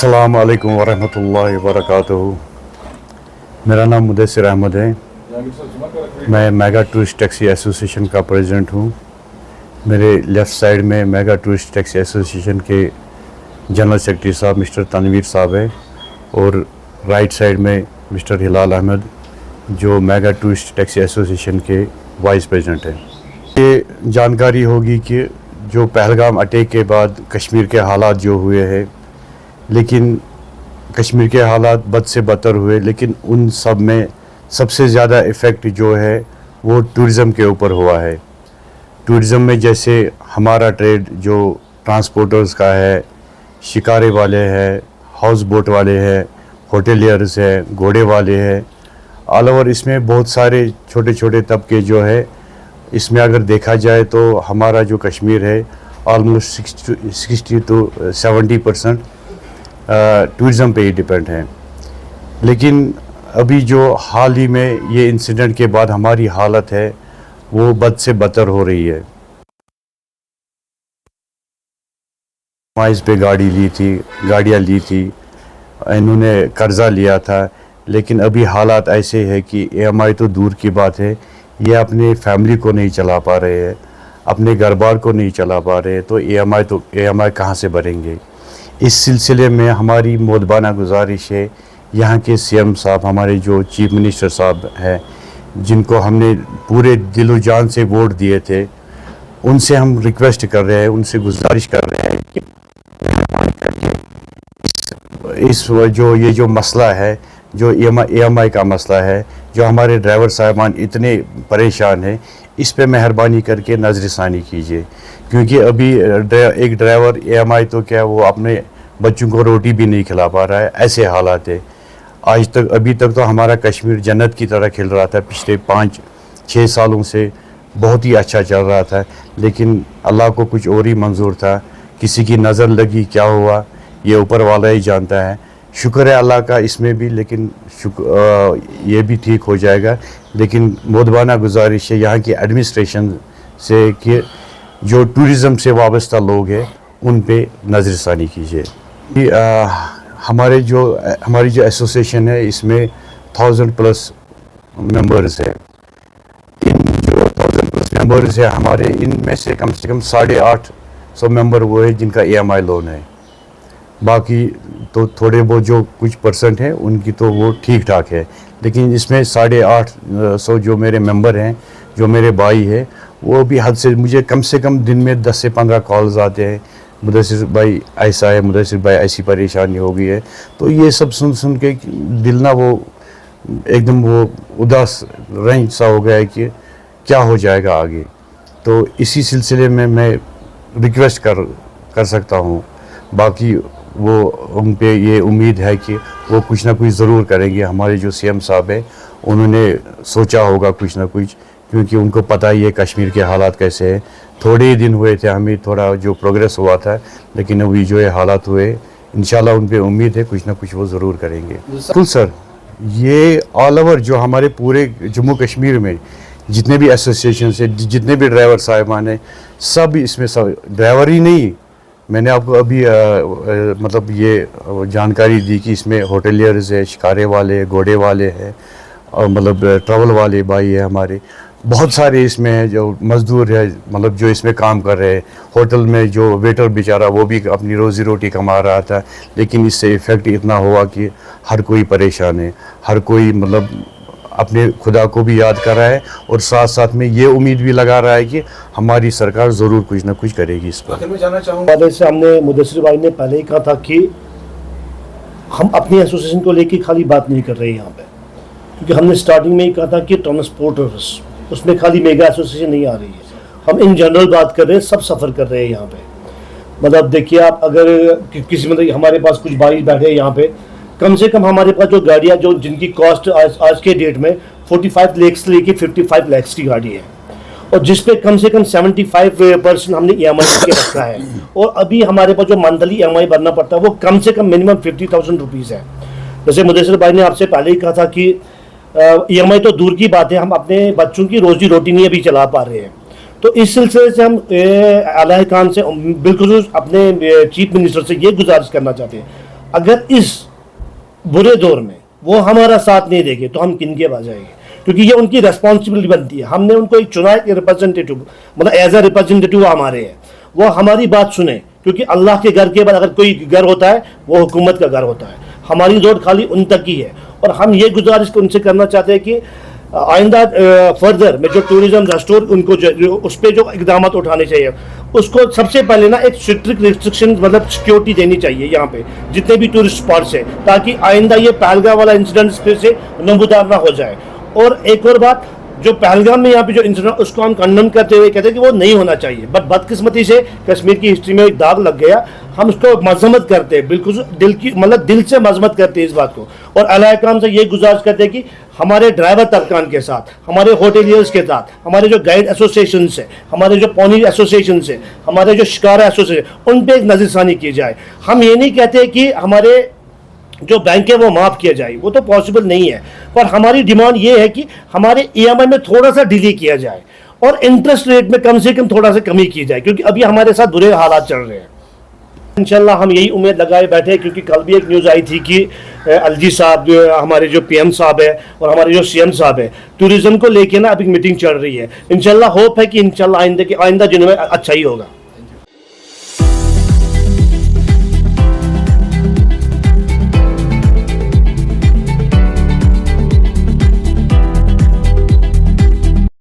अस्सलाम वालेकुम वरहमतुल्लाहि वबरकातुहू। मेरा नाम मुदस्सिर अहमद है। मैं मेगा टूरिस्ट टैक्सी एसोसिएशन का प्रेसिडेंट हूँ। मेरे लेफ़्ट साइड में मेगा टूरिस्ट टैक्सी एसोसिएशन के जनरल सेक्रेटरी साहब मिस्टर तनवीर साहब है और राइट साइड में मिस्टर हिलाल अहमद जो मेगा टूरिस्ट टैक्सी एसोसिएशन के वाइस प्रेसिडेंट हैं। ये जानकारी होगी कि जो पहलगाम अटैक के बाद कश्मीर के हालात जो हुए हैं, लेकिन कश्मीर के हालात बद से बदतर हुए, लेकिन उन सब में सबसे ज़्यादा इफ़ेक्ट जो है वो टूरिज़म के ऊपर हुआ है। टूरिज़म में जैसे हमारा ट्रेड जो ट्रांसपोर्टर्स का है, शिकारे वाले हैं, हाउस बोट वाले हैं, होटलियर्स हैं, घोड़े वाले हैं, ऑल ओवर इसमें बहुत सारे छोटे छोटे तबके जो है, इसमें अगर देखा जाए तो हमारा जो कश्मीर है ऑलमोस्ट 60 to 70% टूरिज़म पे ही डिपेंड है। लेकिन अभी जो हाल ही में ये इंसिडेंट के बाद हमारी हालत है वो बद से बदतर हो रही है। माइज पे गाड़ियाँ ली थी, इन्होंने कर्ज़ा लिया था, लेकिन अभी हालात ऐसे है कि EMI तो दूर की बात है, ये अपने फैमिली को नहीं चला पा रहे हैं, अपने घर बार को नहीं चला पा रहे हैं, तो EMI कहाँ से भरेंगे। इस सिलसिले में हमारी मोदबाना गुजारिश है यहाँ के CM साहब, हमारे जो चीफ मिनिस्टर साहब हैं, जिनको हमने पूरे दिलो जान से वोट दिए थे, उनसे हम रिक्वेस्ट कर रहे हैं, उनसे गुजारिश कर रहे हैं कि इस जो मसला है, जो EMI का मसला है, जो हमारे ड्राइवर साहबान इतने परेशान हैं, इस पे मेहरबानी करके नज़रसानी कीजिए। क्योंकि अभी एक ड्राइवर EMI तो क्या, वो अपने बच्चों को रोटी भी नहीं खिला पा रहा है, ऐसे हालात है। अभी तक तो हमारा कश्मीर जन्नत की तरह खिल रहा था, पिछले 5-6 सालों से बहुत ही अच्छा चल रहा था, लेकिन अल्लाह को कुछ और ही मंजूर था, किसी की नज़र लगी, क्या हुआ ये ऊपर वाला ही जानता है। शुक्र है अल्लाह का इसमें भी, लेकिन ये भी ठीक हो जाएगा। लेकिन मोदबाना गुजारिश है यहाँ की एडमिनिस्ट्रेशन से कि जो टूरिज़म से वाबस्ता लोग हैं उन पे नज़रसानी कीजिए। हमारी जो एसोसिएशन है इसमें 1000+ मेंबर्स है। इन जो 1000+ मेंबर्स है हमारे, इनमें से कम 850 मेंबर वो है जिनका EMI लोन है। बाकी तो थोड़े बहुत जो कुछ परसेंट हैं उनकी तो वो ठीक ठाक है, लेकिन इसमें 850 जो मेरे मेंबर हैं, जो मेरे भाई हैं, वो भी हद से मुझे कम से कम दिन में 10 से 15 कॉल्स आते हैं, मुदस्सिर भाई ऐसा है, मुदस्सिर भाई ऐसी परेशानी हो गई है। तो ये सब सुन के दिल ना वो एकदम वो उदास रंज सा हो गया है कि क्या हो जाएगा आगे। तो इसी सिलसिले में मैं रिक्वेस्ट कर सकता हूँ। बाकी वो उन पे ये उम्मीद है कि वो कुछ ना कुछ ज़रूर करेंगे। हमारे जो CM साहब है उन्होंने सोचा होगा कुछ ना कुछ, क्योंकि उनको पता ही है कश्मीर के हालात कैसे हैं। थोड़े ही दिन हुए थे, हमें थोड़ा जो प्रोग्रेस हुआ था, लेकिन अभी जो ये हालात हुए, इंशाल्लाह उन पे उम्मीद है कुछ ना कुछ वो ज़रूर करेंगे। बिल्कुल सर, ये ऑल ओवर जो हमारे पूरे जम्मू कश्मीर में जितने भी एसोसिएशन से, जितने भी ड्राइवर साहिबान हैं, सब इसमें, सब ड्राइवर ही नहीं, मैंने आपको अभी मतलब ये जानकारी दी कि इसमें होटलियर्स है, शिकारे वाले, घोड़े वाले हैं, और मतलब ट्रैवल वाले भाई है हमारे, बहुत सारे इसमें हैं जो मज़दूर है, मतलब जो इसमें काम कर रहे हैं। होटल में जो वेटर बेचारा वो भी अपनी रोज़ी रोटी कमा रहा था, लेकिन इससे इफ़ेक्ट इतना हुआ कि हर कोई परेशान है, हर कोई मतलब अपने खुदा को भी याद कर रहा है, और साथ साथ में ये उम्मीद भी लगा रहा है कि हमारी सरकार ज़रूर कुछ ना कुछ करेगी इस पर। मैं जानना चाहूँगा, जैसे हमने मुदस्सिर भाई ने पहले ही कहा था कि हम अपनी एसोसिएशन को लेकर खाली बात नहीं कर रहे यहाँ पे, क्योंकि हमने स्टार्टिंग में ही कहा था कि ट्रांसपोर्टर्स, उसमें खाली मेगा एसोसिएशन नहीं आ रही है, हम इन जनरल बात कर रहे हैं, सब सफ़र कर रहे हैं यहाँ पे। मतलब देखिए आप, अगर किसी मतलब हमारे पास कुछ भाई बैठे हैं यहाँ पे, कम से कम हमारे पास जो गाड़ियाँ जो जिनकी कॉस्ट आज के डेट में 45 लाख से लेके 55 लाख की गाड़ी है, और जिस पे कम से कम 75% हमने EMI के रखा है, और अभी हमारे पास जो मंथली EMI भरना पड़ता है वो कम से कम मिनिमम 50,000 रुपीज़ है। जैसे मुदस्सिर भाई ने आपसे पहले ही कहा था कि EMI तो दूर की बात है, हम अपने बच्चों की रोजी रोटी नहीं अभी चला पा रहे हैं। तो इस सिलसिले से हम आला खान से बिल्कुल अपने चीफ मिनिस्टर से ये गुजारिश करना चाहते हैं, اگر اس برے دور میں وہ ہمارا ساتھ نہیں دیں گے تو ہم کن کے پاس جائیں گے, کیونکہ یہ ان کی ریسپانسبلٹی بنتی ہے. ہم نے ان کو ایک چنا ہے ریپرزینٹیٹو, مطلب ایز اے ریپرزینٹیٹو وہ ہمارے ہیں, وہ ہماری بات سنیں, کیونکہ اللہ کے گھر کے بعد اگر کوئی گھر ہوتا ہے وہ حکومت کا گھر ہوتا ہے. ہماری دوڑ خالی ان تک ہی ہے, اور ہم یہ گزارش ان سے کرنا چاہتے ہیں کہ آئندہ فردر میں جو ٹوریزم ریسٹور ان کو اس پہ جو اقدامات اٹھانے چاہیے, اس کو سب سے پہلے نا ایک اسٹرکٹ ریسٹرکشن مطلب سیکیورٹی دینی چاہیے یہاں پہ جتنے بھی ٹورسٹ اسپاٹس ہیں, تاکہ آئندہ یہ پہلگام والا انسیڈنٹ پھر سے نمودار نہ ہو جائے. اور ایک اور بات, جو پہلگام میں یہاں پہ جو انسیڈنٹ اس کو ہم کنڈم کرتے ہوئے کہتے ہیں کہ وہ نہیں ہونا چاہیے, بٹ بدقسمتی سے کشمیر کی ہسٹری میں ایک داغ لگ گیا. ہم اس کو مذمت کرتے ہیں, بالکل دل کی مطلب دل سے مذمت کرتے ہیں اس بات کو, اور اعلی کرام سے یہ گزارش کرتے ہیں کہ ہمارے ڈرائیور ترکان کے ساتھ, ہمارے ہوٹلیئرز کے ساتھ, ہمارے جو گائیڈ ایسوسیشنس ہیں, ہمارے جو پونی ایسوسیشنس ہیں, ہمارے جو شکارہ ایسوسیشن, ان پہ ایک نظر ثانی کی جائے. ہم یہ نہیں کہتے کہ ہمارے جو بینک ہے وہ معاف کیا جائے, وہ تو پاسبل نہیں ہے, پر ہماری ڈیمانڈ یہ ہے کہ ہمارے ای ایم آئی میں تھوڑا سا ڈیلے کیا جائے اور انٹرسٹ ریٹ میں کم سے کم تھوڑا سا کمی کی جائے, کیونکہ ابھی ہمارے ساتھ برے حالات چل رہے ہیں. انشاءاللہ ہم یہی امید لگائے بیٹھے ہیں, کیونکہ کل بھی ایک نیوز آئی تھی کہ الجی صاحب جو ہمارے جو پی ایم صاحب ہے اور ہمارے جو سی ایم صاحب ہے, ٹوریزم کو لے کے نا اب ایک میٹنگ چل رہی ہے. انشاءاللہ ہوپ ہے کہ انشاءاللہ آئندہ دنوں میں اچھا ہی ہوگا.